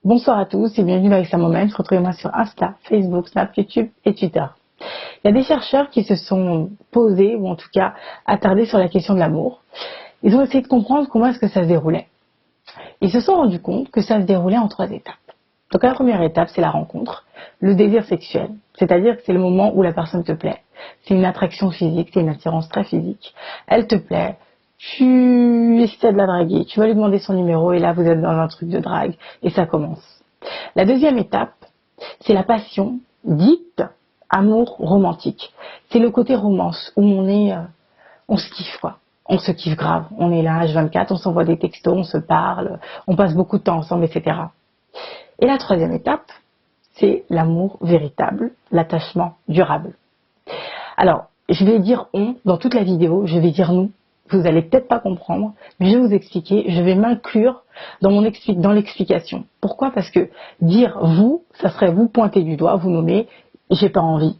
Bonsoir à tous et bienvenue dans Alexa Moment. Retrouvez-moi sur Insta, Facebook, Snap, YouTube et Twitter. Il y a des chercheurs qui se sont posés, ou en tout cas attardés sur la question de l'amour. Ils ont essayé de comprendre comment est-ce que ça se déroulait. Ils se sont rendus compte que ça se déroulait en 3 étapes. Donc la première étape, c'est la rencontre, le désir sexuel. C'est-à-dire que c'est le moment où la personne te plaît. C'est une attraction physique, c'est une attirance très physique. Elle te plaît. Tu essaies de la draguer, tu vas lui demander son numéro et là vous êtes dans un truc de drague et ça commence. La deuxième étape, c'est la passion dite amour romantique. C'est le côté romance où on se kiffe quoi. On se kiffe grave. On est là H24, on s'envoie des textos, on se parle, on passe beaucoup de temps ensemble, etc. Et la troisième étape, c'est l'amour véritable, l'attachement durable. Alors, je vais dire on dans toute la vidéo, je vais dire nous. Vous allez peut-être pas comprendre, mais je vais vous expliquer, je vais m'inclure dans l'explication. Pourquoi? Parce que dire vous, ça serait vous pointer du doigt, vous nommer, j'ai pas envie.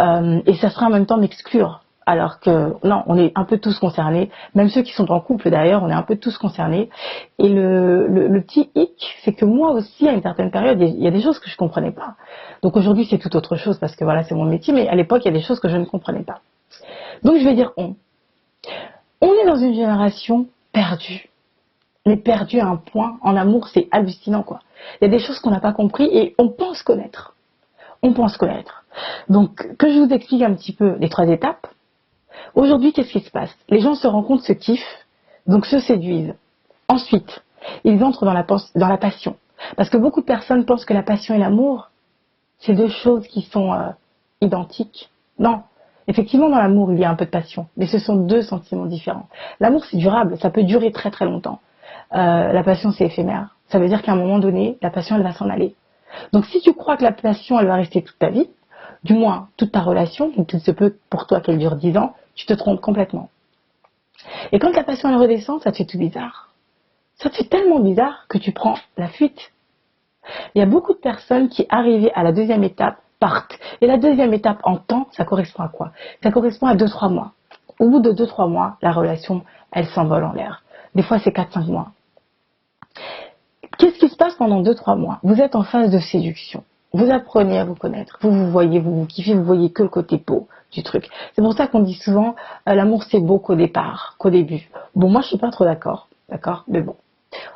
Et ça serait en même temps m'exclure. Alors que non, on est un peu tous concernés, même ceux qui sont en couple d'ailleurs, on est un peu tous concernés. Et le petit hic, c'est que moi aussi, à une certaine période, il y a des choses que je comprenais pas. Donc aujourd'hui, c'est tout autre chose parce que voilà, c'est mon métier, mais à l'époque, il y a des choses que je ne comprenais pas. Donc je vais dire on. On est dans une génération perdue. Mais perdue à un point, en amour, c'est hallucinant quoi. Il y a des choses qu'on n'a pas compris et on pense connaître. On pense connaître. Donc, que je vous explique un petit peu les 3 étapes. Aujourd'hui, qu'est-ce qui se passe? Les gens se rencontrent, se kiffent, donc se séduisent. Ensuite, ils entrent dans la passion. Parce que beaucoup de personnes pensent que la passion et l'amour, c'est 2 choses qui sont identiques. Non. Effectivement, dans l'amour, il y a un peu de passion, mais ce sont 2 sentiments différents. L'amour, c'est durable, ça peut durer très très longtemps. La passion, c'est éphémère. Ça veut dire qu'à un moment donné, la passion, elle va s'en aller. Donc, si tu crois que la passion, elle va rester toute ta vie, du moins toute ta relation, donc il se peut pour toi qu'elle dure 10 ans, tu te trompes complètement. Et quand la passion, elle redescend, ça te fait tout bizarre. Ça te fait tellement bizarre que tu prends la fuite. Il y a beaucoup de personnes qui, arrivées à la deuxième étape, partent. Et la deuxième étape en temps, ça correspond à quoi? Ça correspond à 2-3 mois. Au bout de 2-3 mois, la relation, elle s'envole en l'air. Des fois, c'est 4-5 mois. Qu'est-ce qui se passe pendant 2-3 mois? Vous êtes en phase de séduction. Vous apprenez à vous connaître. Vous vous voyez, vous vous kiffez, vous voyez que le côté beau du truc. C'est pour ça qu'on dit souvent, l'amour c'est beau qu'au départ, qu'au début. Bon, moi je suis pas trop d'accord, mais bon.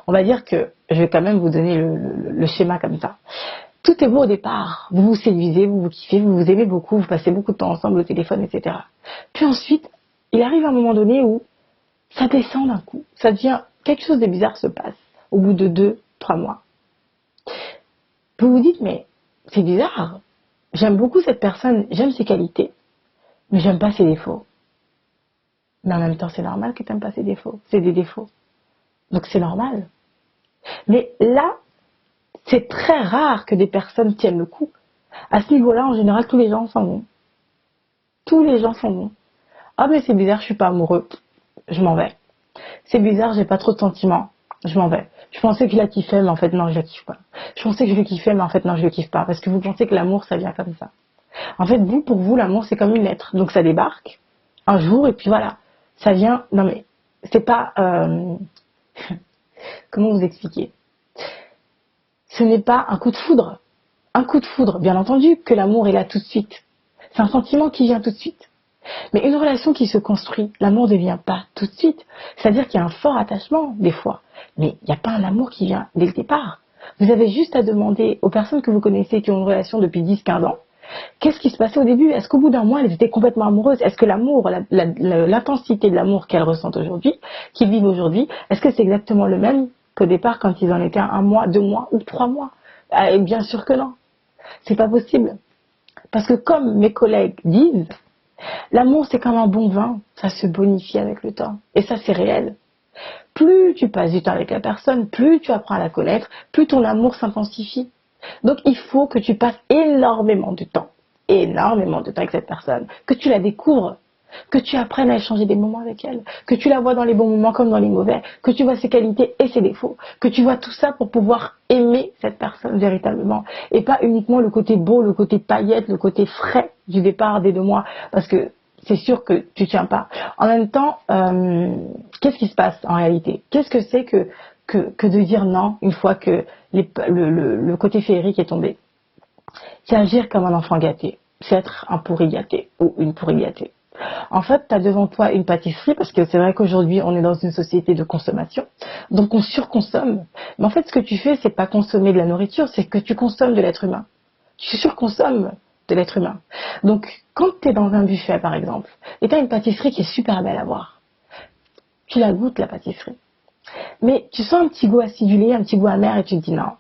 On va dire que je vais quand même vous donner le schéma comme ça. Tout est beau au départ. Vous vous séduisez, vous vous kiffez, vous vous aimez beaucoup, vous passez beaucoup de temps ensemble au téléphone, etc. Puis ensuite, il arrive un moment donné où ça descend d'un coup. Ça devient, quelque chose de bizarre se passe au bout de 2-3 mois. Vous vous dites, mais c'est bizarre. J'aime beaucoup cette personne, j'aime ses qualités, mais j'aime pas ses défauts. Mais en même temps, c'est normal que tu n'aimes pas ses défauts. C'est des défauts. Donc c'est normal. Mais là, c'est très rare que des personnes tiennent le coup. À ce niveau-là, en général, tous les gens s'en vont. Tous les gens s'en vont. Ah mais c'est bizarre, je suis pas amoureux. Je m'en vais. C'est bizarre, j'ai pas trop de sentiments. Je m'en vais. Je pensais que je la kiffais, mais en fait non, je la kiffe pas. Je pensais que je le kiffais, mais en fait non, je le kiffe pas. Parce que vous pensez que l'amour, ça vient comme ça. En fait, pour vous, l'amour, c'est comme une lettre. Donc ça débarque un jour et puis voilà. Ça vient... Non mais, c'est pas... Comment vous expliquer? Ce n'est pas un coup de foudre. Un coup de foudre, bien entendu que l'amour est là tout de suite. C'est un sentiment qui vient tout de suite. Mais une relation qui se construit, l'amour ne vient pas tout de suite. C'est-à-dire qu'il y a un fort attachement, des fois. Mais il n'y a pas un amour qui vient dès le départ. Vous avez juste à demander aux personnes que vous connaissez qui ont une relation depuis 10-15 ans, qu'est-ce qui se passait au début? Est-ce qu'au bout d'un mois, elles étaient complètement amoureuses? Est-ce que l'amour, l'intensité de l'amour qu'elles ressentent aujourd'hui, qu'ils vivent aujourd'hui, est-ce que c'est exactement le même qu'au départ quand ils en étaient à 1 mois, 2 mois ou 3 mois? Et bien sûr que non. C'est pas possible. Parce que comme mes collègues disent, l'amour, c'est comme un bon vin, ça se bonifie avec le temps. Et ça, c'est réel. Plus tu passes du temps avec la personne, plus tu apprends à la connaître, plus ton amour s'intensifie. Donc, il faut que tu passes énormément de temps avec cette personne, que tu la découvres, que tu apprennes à échanger des moments avec elle, que tu la vois dans les bons moments comme dans les mauvais, que tu vois ses qualités et ses défauts, que tu vois tout ça pour pouvoir aimer cette personne véritablement, et pas uniquement le côté beau, le côté paillette, le côté frais du départ des 2 mois, parce que c'est sûr que tu tiens pas. En même temps, qu'est-ce qui se passe en réalité? Qu'est-ce que c'est que que de dire non une fois que le côté féerique est tombé. C'est agir comme un enfant gâté. C'est être un pourri gâté ou une pourrie gâtée. En fait, tu as devant toi une pâtisserie, parce que c'est vrai qu'aujourd'hui, on est dans une société de consommation, donc on surconsomme. Mais en fait, ce que tu fais, c'est pas consommer de la nourriture, c'est que tu consommes de l'être humain. Tu surconsommes de l'être humain. Donc, quand tu es dans un buffet, par exemple, et tu as une pâtisserie qui est super belle à voir, tu la goûtes, la pâtisserie. Mais tu sens un petit goût acidulé, un petit goût amer, et tu te dis non,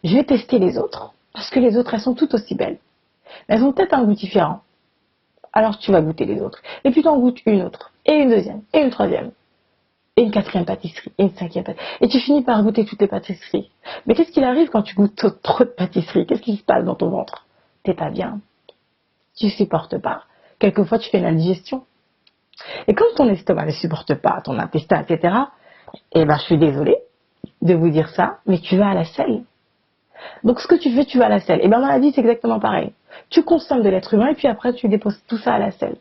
je vais tester les autres, parce que les autres, elles sont toutes aussi belles. Mais elles ont peut-être un goût différent. Alors tu vas goûter les autres. Et puis tu en goûtes une autre, et une deuxième, et une troisième, et une quatrième pâtisserie, et une cinquième pâtisserie. Et tu finis par goûter toutes les pâtisseries. Mais qu'est-ce qu'il arrive quand tu goûtes trop de pâtisseries? Qu'est-ce qui se passe dans ton ventre? T'es pas bien. Tu supportes pas. Quelquefois tu fais une indigestion. Et comme ton estomac ne supporte pas, ton intestin, etc., eh ben je suis désolée de vous dire ça, mais tu vas à la selle. Donc ce que tu fais, tu vas à la selle. Et bien dans la vie, c'est exactement pareil. Tu consommes de l'être humain et puis après tu déposes tout ça à la selle.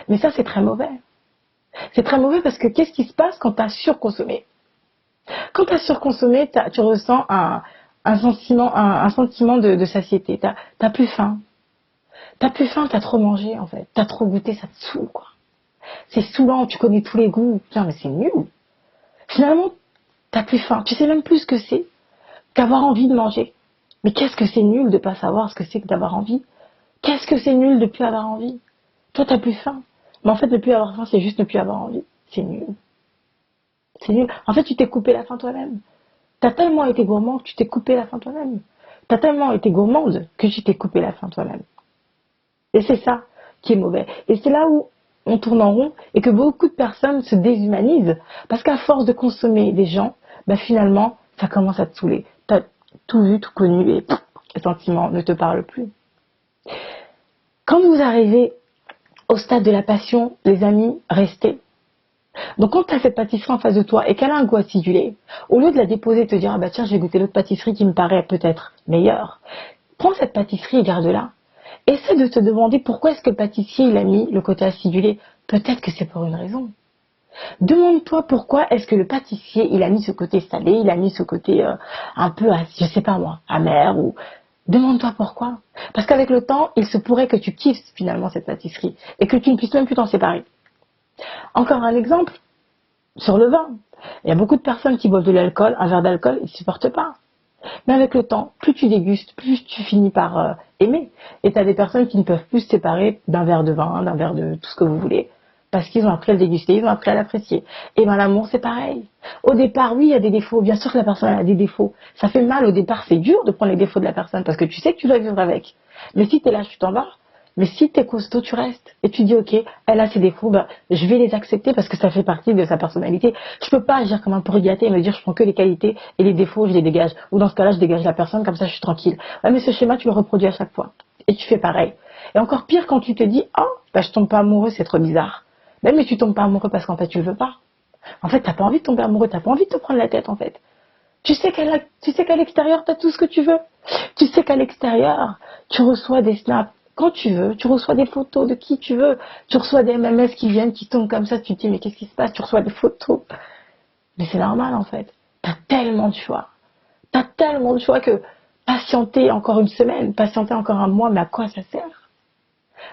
Mais ça, c'est très mauvais. C'est très mauvais parce que qu'est-ce qui se passe quand tu as surconsommé? Quand tu as surconsommé, tu ressens un sentiment de satiété. T'as plus faim. T'as plus faim, t'as trop mangé en fait. T'as trop goûté, ça te saoule quoi. C'est saoulant, tu connais tous les goûts. Putain, mais c'est nul. Finalement, t'as plus faim. Tu sais même plus ce que c'est qu'avoir envie de manger. Mais qu'est-ce que c'est nul de pas savoir ce que c'est que d'avoir envie? Qu'est-ce que c'est nul de plus avoir envie? Toi, t'as plus faim. Mais en fait, ne plus avoir faim, c'est juste ne plus avoir envie. C'est nul. C'est nul. En fait, tu t'es coupé la faim toi-même. T'as tellement été gourmand que tu t'es coupé la faim toi-même. T'as tellement été gourmande que tu t'es coupé la faim toi-même. Et c'est ça qui est mauvais. Et c'est là où on tourne en rond et que beaucoup de personnes se déshumanisent parce qu'à force de consommer des gens, bah finalement, ça commence à te saouler. T'as tout vu, tout connu et les sentiments ne te parlent plus. Quand vous arrivez au stade de la passion, les amis, restez. Donc quand tu as cette pâtisserie en face de toi et qu'elle a un goût acidulé, au lieu de la déposer et te dire ah bah tiens je vais goûter l'autre pâtisserie qui me paraît peut-être meilleure, prends cette pâtisserie et garde-la. Essaie de te demander pourquoi est-ce que le pâtissier il a mis le côté acidulé. Peut-être que c'est pour une raison. Demande-toi pourquoi est-ce que le pâtissier il a mis ce côté salé, il a mis ce côté un peu, je sais pas moi, amer ou... Demande-toi pourquoi. Parce qu'avec le temps, il se pourrait que tu kiffes finalement cette pâtisserie et que tu ne puisses même plus t'en séparer. Encore un exemple, sur le vin. Il y a beaucoup de personnes qui boivent de l'alcool, un verre d'alcool, ils ne supportent pas. Mais avec le temps, plus tu dégustes, plus tu finis par aimer. Et tu as des personnes qui ne peuvent plus se séparer d'un verre de vin, d'un verre de tout ce que vous voulez, parce qu'ils ont appris à le déguster, ils ont appris à l'apprécier. Et bien l'amour, c'est pareil. Au départ, oui, il y a des défauts. Bien sûr que la personne a des défauts. Ça fait mal au départ, c'est dur de prendre les défauts de la personne, parce que tu sais que tu dois vivre avec. Mais si tu es là, tu t'en vas. Mais si tu es costaud, tu restes. Et tu dis, ok, elle a ses défauts, ben, je vais les accepter parce que ça fait partie de sa personnalité. Je peux pas agir comme un pourri gâté et me dire, je prends que les qualités et les défauts, je les dégage. Ou dans ce cas-là, je dégage la personne, comme ça, je suis tranquille. Ouais, mais ce schéma, tu le reproduis à chaque fois. Et tu fais pareil. Et encore pire quand tu te dis, oh, ben, je tombe pas amoureux, c'est trop bizarre. Ben, mais tu tombes pas amoureux parce qu'en fait, tu le veux pas. En fait, t'as pas envie de tomber amoureux, t'as pas envie de te prendre la tête, en fait. Tu sais qu'à l'extérieur, t'as tout ce que tu veux. Tu sais qu'à l'extérieur, tu reçois des snaps quand tu veux, tu reçois des photos de qui tu veux, tu reçois des MMS qui viennent, qui tombent comme ça, tu te dis mais qu'est-ce qui se passe, tu reçois des photos. Mais c'est normal en fait, t'as tellement de choix. T'as tellement de choix que patienter encore une semaine, patienter encore un mois, mais à quoi ça sert?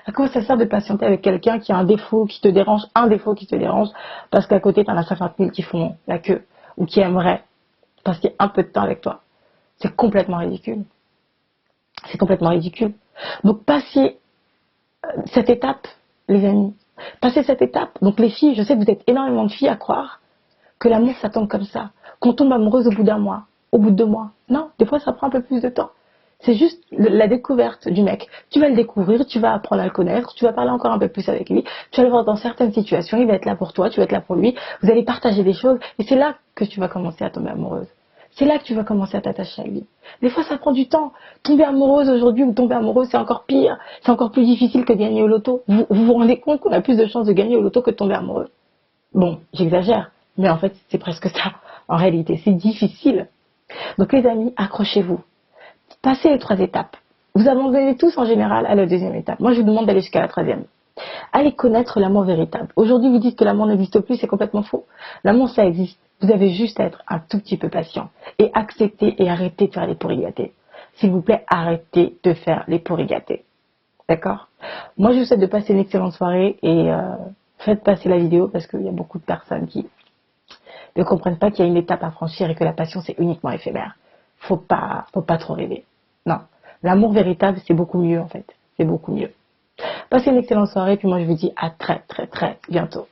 À quoi ça sert de patienter avec quelqu'un qui a un défaut qui te dérange, parce qu'à côté t'en as 50 000 qui font la queue, ou qui aimeraient passer un peu de temps avec toi. C'est complètement ridicule. C'est complètement ridicule. Donc passez cette étape, les amis. Passez cette étape. Donc les filles, je sais que vous êtes énormément de filles à croire que l'amour ça tombe comme ça. Qu'on tombe amoureuse au bout d'un mois, au bout de 2 mois. Non, des fois ça prend un peu plus de temps. C'est juste la découverte du mec. Tu vas le découvrir, tu vas apprendre à le connaître, tu vas parler encore un peu plus avec lui, tu vas le voir dans certaines situations, il va être là pour toi, tu vas être là pour lui, vous allez partager des choses et c'est là que tu vas commencer à tomber amoureuse. C'est là que tu vas commencer à t'attacher à lui. Des fois, ça prend du temps. Tomber amoureuse aujourd'hui ou tomber amoureuse, c'est encore pire. C'est encore plus difficile que de gagner au loto. Vous rendez compte qu'on a plus de chances de gagner au loto que de tomber amoureux? Bon, j'exagère. Mais en fait, c'est presque ça. En réalité, c'est difficile. Donc les amis, accrochez-vous. Passez les 3 étapes. Vous abandonnez tous en général à la 2e étape. Moi, je vous demande d'aller jusqu'à la 3e. Allez connaître l'amour véritable. Aujourd'hui, vous dites que l'amour n'existe plus, c'est complètement faux. L'amour, ça existe. Vous avez juste à être un tout petit peu patient et accepter et arrêter de faire les pourris gâtés. S'il vous plaît, arrêtez de faire les pourris gâtés. D'accord? Moi, je vous souhaite de passer une excellente soirée et faites passer la vidéo parce qu'il y a beaucoup de personnes qui ne comprennent pas qu'il y a une étape à franchir et que la passion, c'est uniquement éphémère. Faut pas trop rêver. Non. L'amour véritable, c'est beaucoup mieux, en fait. C'est beaucoup mieux. Passez une excellente soirée, puis moi, je vous dis à très, très, très bientôt.